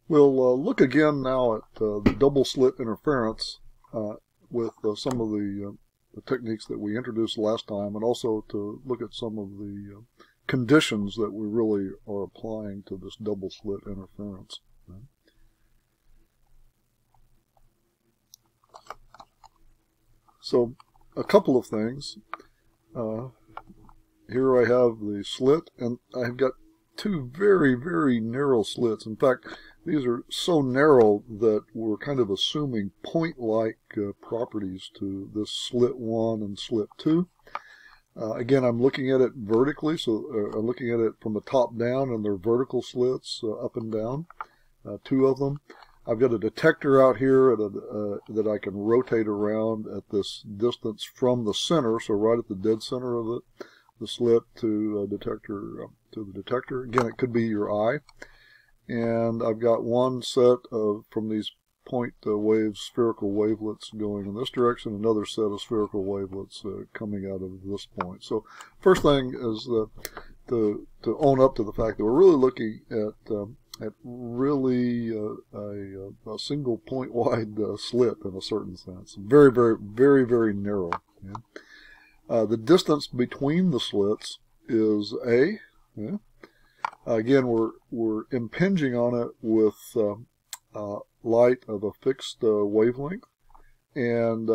We'll look again now at the double slit interference with some of the techniques that we introduced last time, and also to look at some of the conditions that we really are applying to this double slit interference. So a couple of things. Here I have the slit, and I've got two very, very narrow slits. In fact, these are so narrow that we're kind of assuming point-like properties to this slit 1 and slit 2. Again, I'm looking at it vertically, so I'm looking at it from the top down, and they're vertical slits up and down, two of them. I've got a detector out here that I can rotate around at this distance from the center, so right at the dead center of the slit to the detector. Again, it could be your eye. And I've got one set of, from these point waves, spherical wavelets going in this direction, another set of spherical wavelets coming out of this point. So first thing is to own up to the fact that we're really looking at really a single point wide slit in a certain sense. Very, very, very, very narrow. Yeah. The distance between the slits is A. Yeah. Again, we're impinging on it with light of a fixed wavelength, and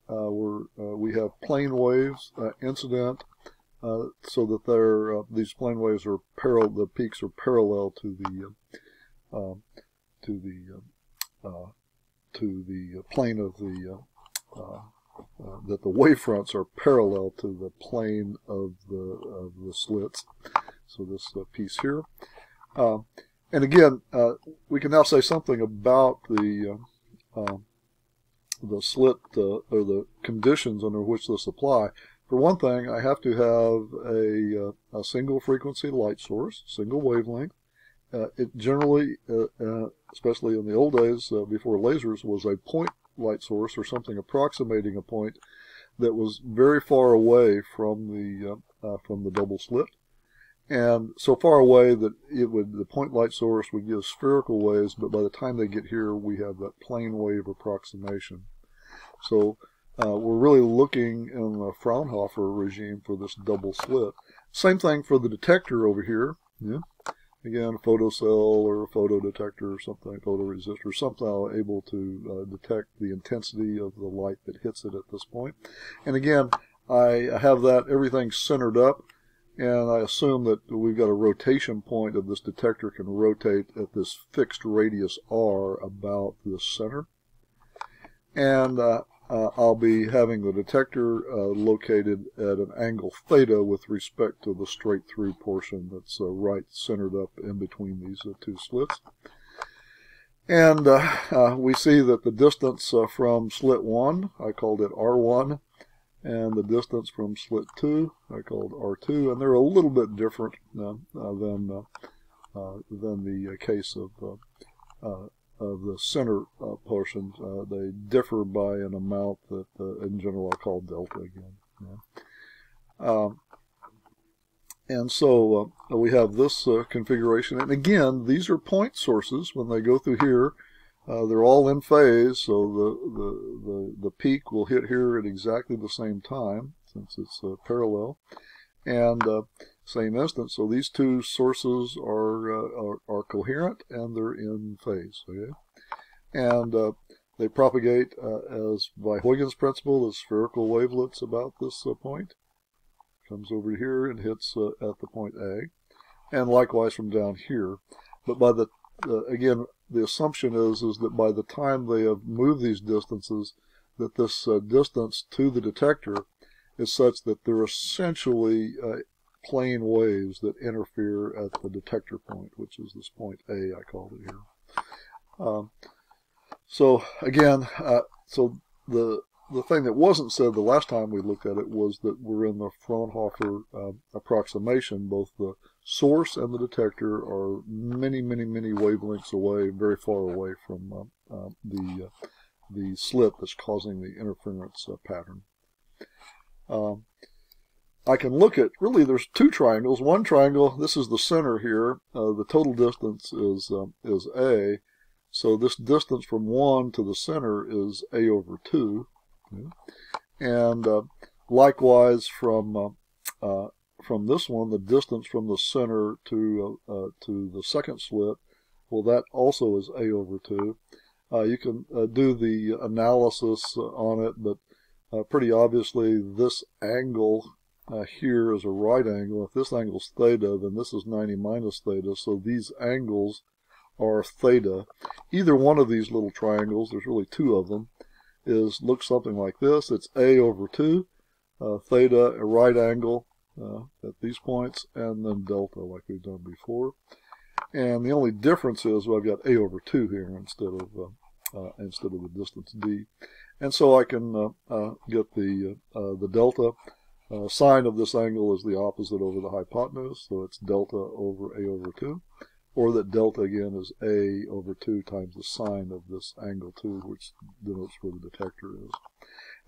we have plane waves incident, so that these plane waves are parallel. The peaks are parallel to the plane of the that the wavefronts are parallel to the plane of the slits. So this piece here, and again, we can now say something about the slit or the conditions under which this apply. For one thing, I have to have a single frequency light source, single wavelength. It generally, especially in the old days before lasers, was a point light source or something approximating a point that was very far away from the double slit. And so far away that the point light source would give spherical waves, but by the time they get here, we have that plane wave approximation. So we're really looking in the Fraunhofer regime for this double slit. Same thing for the detector over here. Yeah. Again, a photocell or a photodetector or something, photoresistor, somehow able to detect the intensity of the light that hits it at this point. And again, I have everything centered up. And I assume that we've got a rotation point of this detector can rotate at this fixed radius r about the center. And I'll be having the detector located at an angle theta with respect to the straight through portion that's right centered up in between these two slits. And we see that the distance from slit 1, I called it R1, and the distance from slit 2 I called R2, and they're a little bit different than the case of the center portion. They differ by an amount that in general I call delta again. Yeah. And so we have this configuration, and again, these are point sources. When they go through here, they're all in phase, so the peak will hit here at exactly the same time, since it's parallel, and same instant. So these two sources are coherent and they're in phase. Okay, and they propagate as by Huygens principle as spherical wavelets about this point. Comes over here and hits at the point A, and likewise from down here. But by again, the assumption is that by the time they have moved these distances, that this distance to the detector is such that they're essentially plane waves that interfere at the detector point, which is this point A, I called it here. So again, so the thing that wasn't said the last time we looked at it was that we're in the Fraunhofer approximation. Both the source and the detector are many, many, many wavelengths away, very far away from the slit that's causing the interference pattern. I can look at, really there's two triangles. One triangle, this is the center here. The total distance is A. So this distance from 1 to the center is a over 2. And likewise from this one, the distance from the center to the second slit, well, that also is a over 2. You can do the analysis on it, but pretty obviously this angle here is a right angle. If this angle is theta, then this is 90 minus theta, so these angles are theta. Either one of these little triangles, there's really two of them, looks something like this. It's a over 2, theta, a right angle at these points, and then delta like we've done before. And the only difference is, well, I've got a over 2 here instead of the distance d. And so I can get the delta. Sine of this angle is the opposite over the hypotenuse, so it's delta over a over 2. Or that delta, again, is a over 2 times the sine of this angle 2, which denotes where the detector is.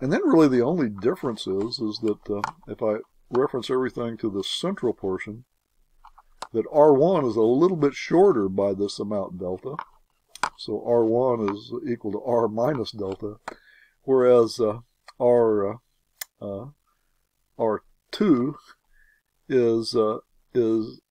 And then really the only difference is that if I reference everything to the central portion, that R1 is a little bit shorter by this amount delta. So R1 is equal to R minus delta, whereas R2 is a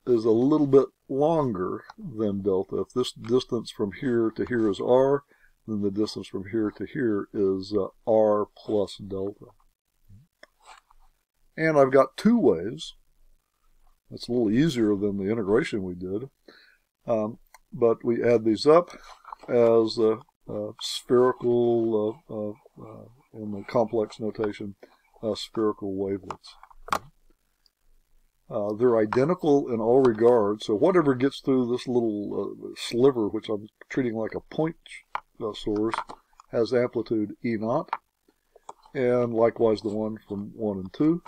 little bit longer than delta. If this distance from here to here is R, then the distance from here to here is R plus delta. And I've got two ways. It's a little easier than the integration we did. But we add these up as spherical, in the complex notation, spherical wavelets. They're identical in all regards, so whatever gets through this little sliver, which I'm treating like a point source, has amplitude E0, and likewise the one from 1 and 2.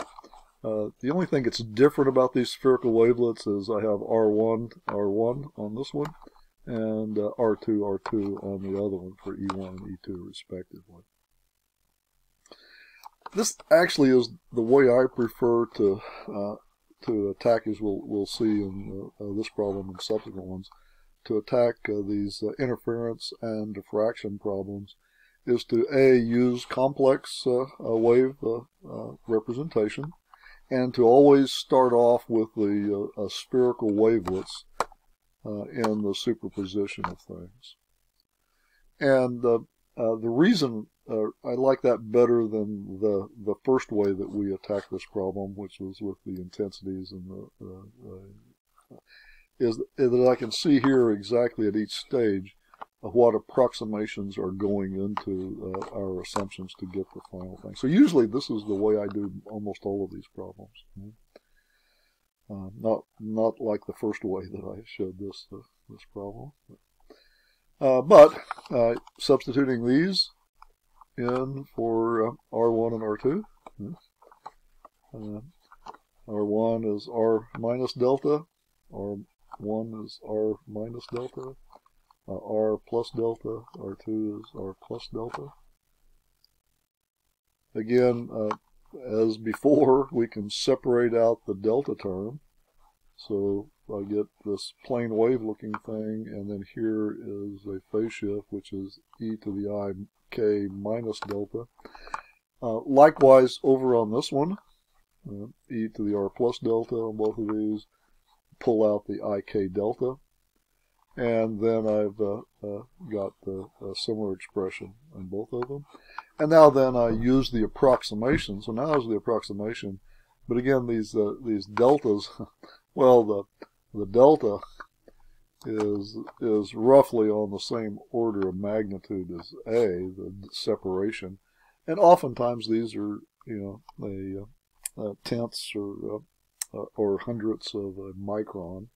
The only thing that's different about these spherical wavelets is I have R1 on this one, and R2 on the other one for E1 and E2 respectively. This actually is the way I prefer to attack, as we'll see in this problem and subsequent ones, to attack these interference and diffraction problems, is to use complex wave representation, and to always start off with the spherical wavelets in the superposition of things. And the reason I like that better than the first way that we attacked this problem, which was with the intensities and is that I can see here exactly at each stage what approximations are going into our assumptions to get the final thing. So usually this is the way I do almost all of these problems. Not like the first way that I showed this problem. But substituting these in for R1 and R2. R1 is R minus delta. R1 is R minus delta. R plus delta. R2 is R plus delta. Again, as before, we can separate out the delta term. So I get this plane wave looking thing, and then here is a phase shift, which is e to the I k minus delta. Likewise, over on this one, e to the r plus delta on both of these, pull out the I k delta, and then I've got the similar expression on both of them. And now then I use the approximation. So now is the approximation, but again these deltas, well, the delta is roughly on the same order of magnitude as A, the separation, and oftentimes these are, tenths or hundredths of a micron,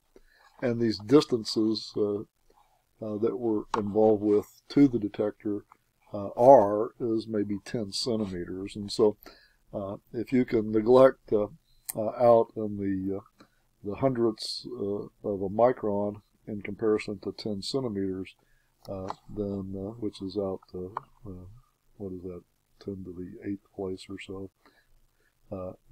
and these distances that we're involved with to the detector R is maybe 10 centimeters, and so if you can neglect out in the hundredths of a micron in comparison to 10 centimeters, then which is out, what is that, 10 to the 8th place or so,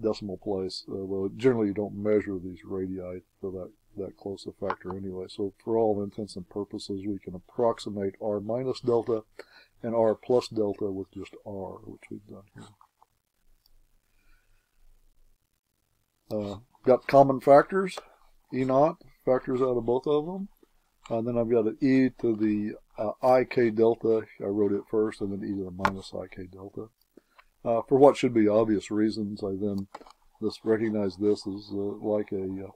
decimal place. Well, generally you don't measure these radii for that close a factor anyway. So for all intents and purposes, we can approximate R minus delta and R plus delta with just R, which we've done here. Got common factors, E naught, factors out of both of them. And then I've got an E to the ik delta. I wrote it first, and then E to the minus ik delta. For what should be obvious reasons, I then recognize this as like a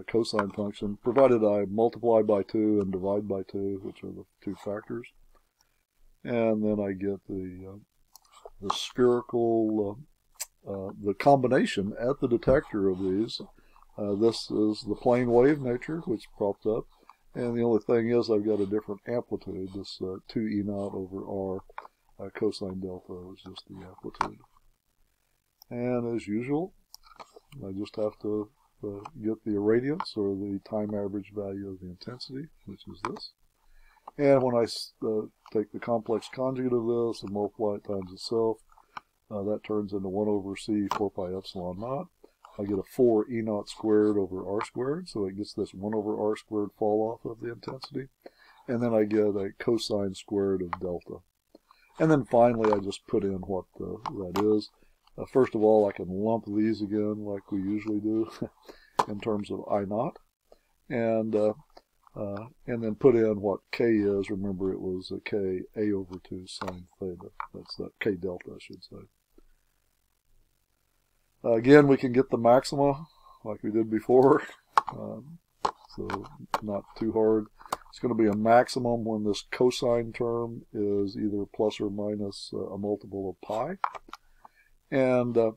cosine function, provided I multiply by 2 and divide by 2, which are the two factors. And then I get the spherical, the combination at the detector of these. This is the plane wave nature, which propped up. And the only thing is I've got a different amplitude. This 2 E naught over R cosine delta is just the amplitude. And as usual, I just have to get the irradiance, or the time average value of the intensity, which is this. And when I take the complex conjugate of this and multiply it times itself, that turns into 1 over C 4 pi epsilon naught. I get a 4 E naught squared over R squared, so it gets this 1 over R squared fall off of the intensity. And then I get a cosine squared of delta. And then finally I just put in what that is. First of all, I can lump these again like we usually do in terms of I naught. And then put in what K is. Remember, it was a K A over 2 sine theta. That's that K delta, I should say. Again, we can get the maxima like we did before, so not too hard. It's going to be a maximum when this cosine term is either plus or minus a multiple of pi. And that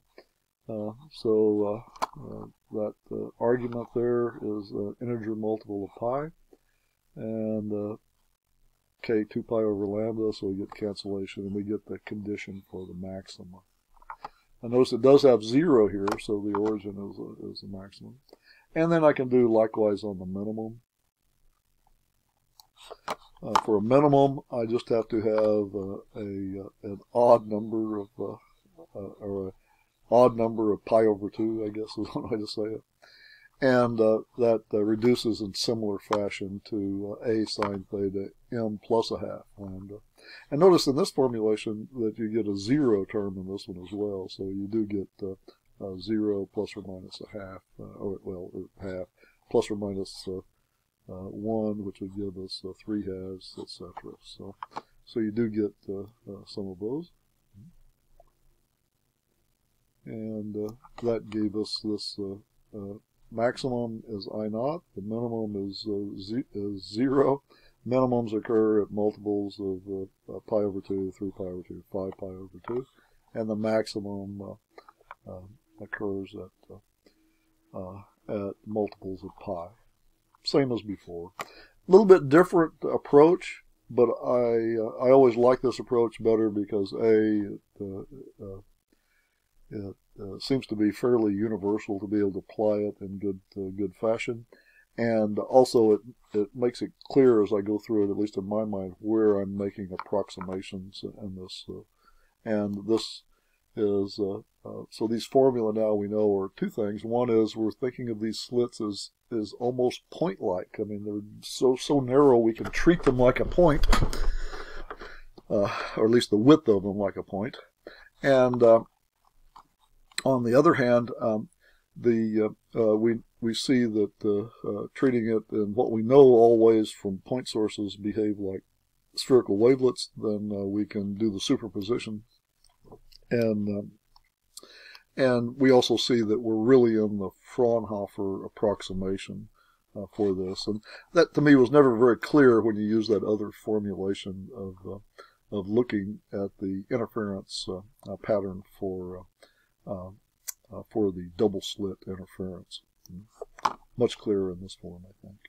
argument there is an integer multiple of pi. And K 2 pi over lambda, so we get cancellation, and we get the condition for the maxima. And notice it does have 0 here, so the origin is the maximum. And then I can do likewise on the minimum. For a minimum, I just have to have an odd number of, or an odd number of pi over 2, I guess is one way to say it. And that reduces in similar fashion to A sine theta m plus a half lambda. And notice in this formulation that you get a 0 term in this one as well. So you do get 0 plus or minus a half, or half, plus or minus 1, which would give us 3 halves, etc. So you do get some of those. And that gave us this maximum is I naught, the minimum is 0. Minimums occur at multiples of pi over 2, 3 pi over 2, 5 pi over 2, and the maximum occurs at multiples of pi. Same as before. A little bit different approach, but I always like this approach better because it seems to be fairly universal to be able to apply it in good fashion. And also it makes it clear as I go through it, at least in my mind, where I'm making approximations in this. And this is, so these formula now we know are two things. One is we're thinking of these slits as almost point-like. I mean, they're so narrow we can treat them like a point, or at least the width of them like a point. And on the other hand, we see that treating it in what we know always from point sources behave like spherical wavelets, then we can do the superposition. And we also see that we're really in the Fraunhofer approximation for this. And that to me was never very clear when you use that other formulation of looking at the interference pattern for the double slit interference. Much clearer in this form, I think.